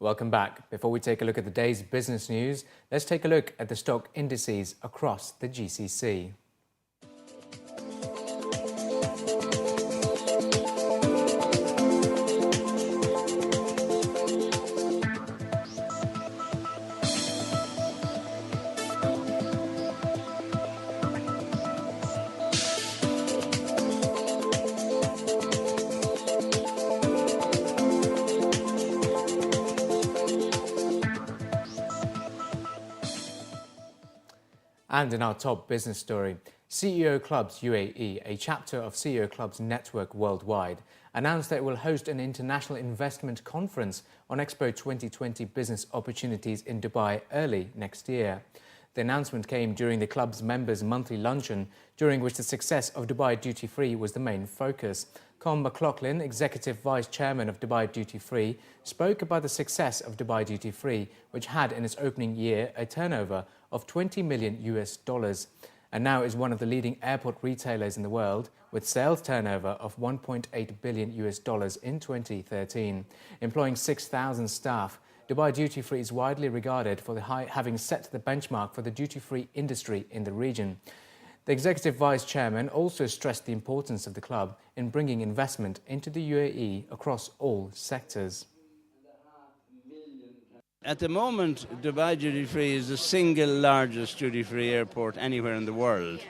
Welcome back. Before we take a look at the day's business news, let's take a look at the stock indices across the GCC. And in our top business story, CEO Clubs UAE, a chapter of CEO Clubs Network worldwide, announced that it will host an international investment conference on Expo 2020 business opportunities in Dubai early next year. The announcement came during the club's members' monthly luncheon, during which the success of Dubai Duty Free was the main focus. Con McLaughlin, Executive Vice Chairman of Dubai Duty Free, spoke about the success of Dubai Duty Free, which had in its opening year a turnover of $20 million and now is one of the leading airport retailers in the world, with sales turnover of $1.8 billion in 2013. Employing 6,000 staff, Dubai Duty Free is widely regarded for having set the benchmark for the duty-free industry in the region. The Executive Vice Chairman also stressed the importance of the club in bringing investment into the UAE across all sectors. At the moment, Dubai Duty Free is the single largest duty-free airport anywhere in the world.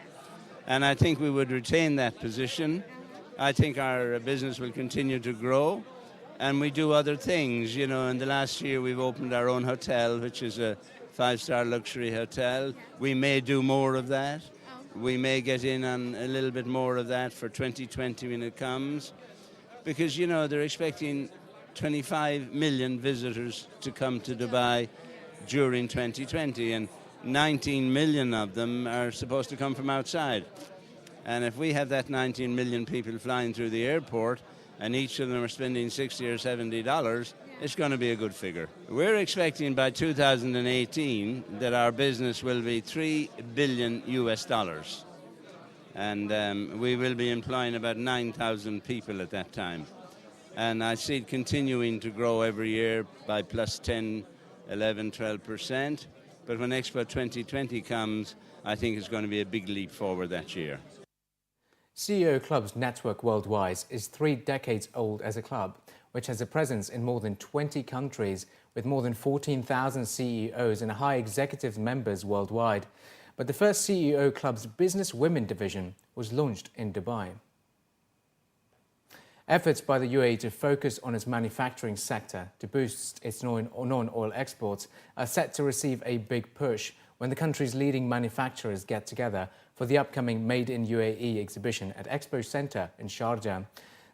And I think we would retain that position. I think our business will continue to grow. And we do other things. You know, in the last year, we've opened our own hotel, which is a 5-star luxury hotel. We may do more of that. We may get in on a little bit more of that for 2020 when it comes. Because, you know, they're expecting 25 million visitors to come to Dubai during 2020, and 19 million of them are supposed to come from outside. And if we have that 19 million people flying through the airport and each of them are spending $60 or $70, it's going to be a good figure. We're expecting by 2018 that our business will be $3 billion. And we will be employing about 9,000 people at that time. And I see it continuing to grow every year by plus 10, 11, 12%. But when Expo 2020 comes, I think it's going to be a big leap forward that year. CEO Clubs Network Worldwide is 3 decades old as a club, which has a presence in more than 20 countries with more than 14,000 CEOs and high executive members worldwide. But the first CEO Clubs Business Women division was launched in Dubai. Efforts by the UAE to focus on its manufacturing sector to boost its non-oil exports are set to receive a big push when the country's leading manufacturers get together for the upcoming Made in UAE exhibition at Expo Centre in Sharjah.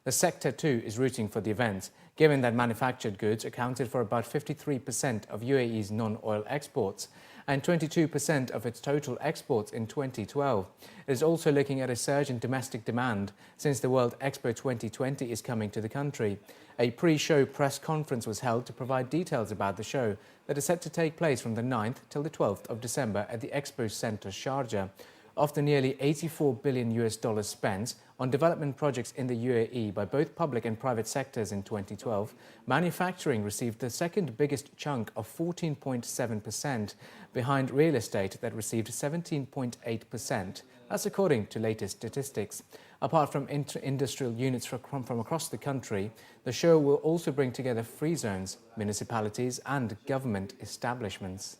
The sector too is rooting for the event, given that manufactured goods accounted for about 53% of UAE's non-oil exports and 22% of its total exports in 2012. It is also looking at a surge in domestic demand since the World Expo 2020 is coming to the country. A pre-show press conference was held to provide details about the show that is set to take place from the 9th till the 12th of December at the Expo Centre Sharjah. Of the nearly $84 billion spent on development projects in the UAE by both public and private sectors in 2012, manufacturing received the second biggest chunk of 14.7%, behind real estate that received 17.8%. That's according to latest statistics. Apart from industrial units from across the country, the show will also bring together free zones, municipalities and government establishments.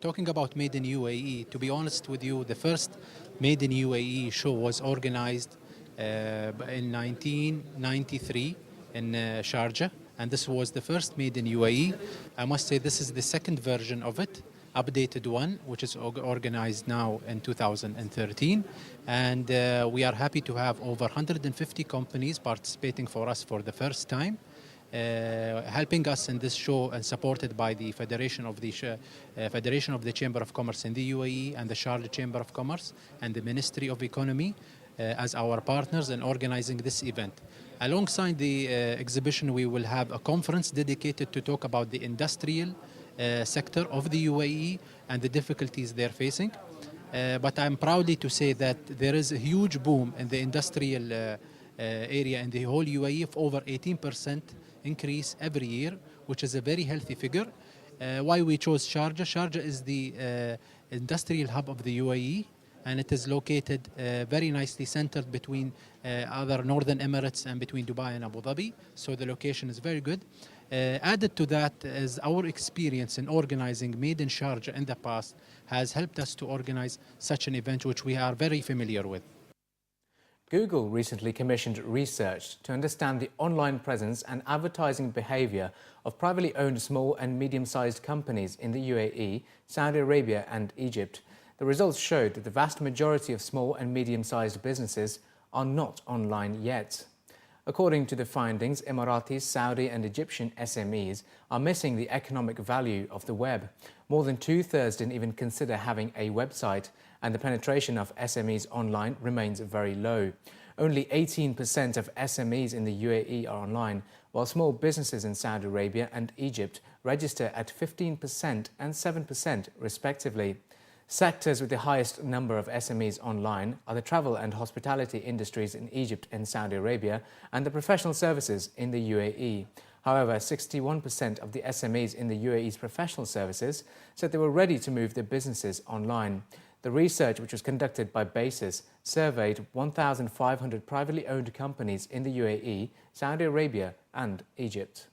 Talking about Made in UAE, to be honest with you, the first Made in UAE show was organized in 1993 in Sharjah, and this was the first Made in UAE. I must say this is the second version of it, updated one, which is organized now in 2013. And we are happy to have over 150 companies participating for us for the first time. Helping us in this show and supported by the Federation of the Chamber of Commerce in the UAE and the Sharjah Chamber of Commerce and the Ministry of Economy as our partners in organizing this event. Alongside the exhibition, we will have a conference dedicated to talk about the industrial sector of the UAE and the difficulties they're facing. But I'm proudly to say that there is a huge boom in the industrial area in the whole UAE of over 18% increase every year, which is a very healthy figure. Why we chose Sharjah? Sharjah is the industrial hub of the UAE, and it is located very nicely centered between other northern Emirates and between Dubai and Abu Dhabi. So the location is very good. Added to that is our experience in organizing Made in Sharjah in the past has helped us to organize such an event, which we are very familiar with. Google recently commissioned research to understand the online presence and advertising behavior of privately owned small and medium-sized companies in the UAE, Saudi Arabia and Egypt. The results showed that the vast majority of small and medium-sized businesses are not online yet. According to the findings, Emirati, Saudi and Egyptian SMEs are missing the economic value of the web. More than two-thirds didn't even consider having a website, and the penetration of SMEs online remains very low. Only 18% of SMEs in the UAE are online, while small businesses in Saudi Arabia and Egypt register at 15% and 7% respectively. Sectors with the highest number of SMEs online are the travel and hospitality industries in Egypt and Saudi Arabia and the professional services in the UAE. However, 61% of the SMEs in the UAE's professional services said they were ready to move their businesses online. The research, which was conducted by Basis, surveyed 1,500 privately owned companies in the UAE, Saudi Arabia and Egypt.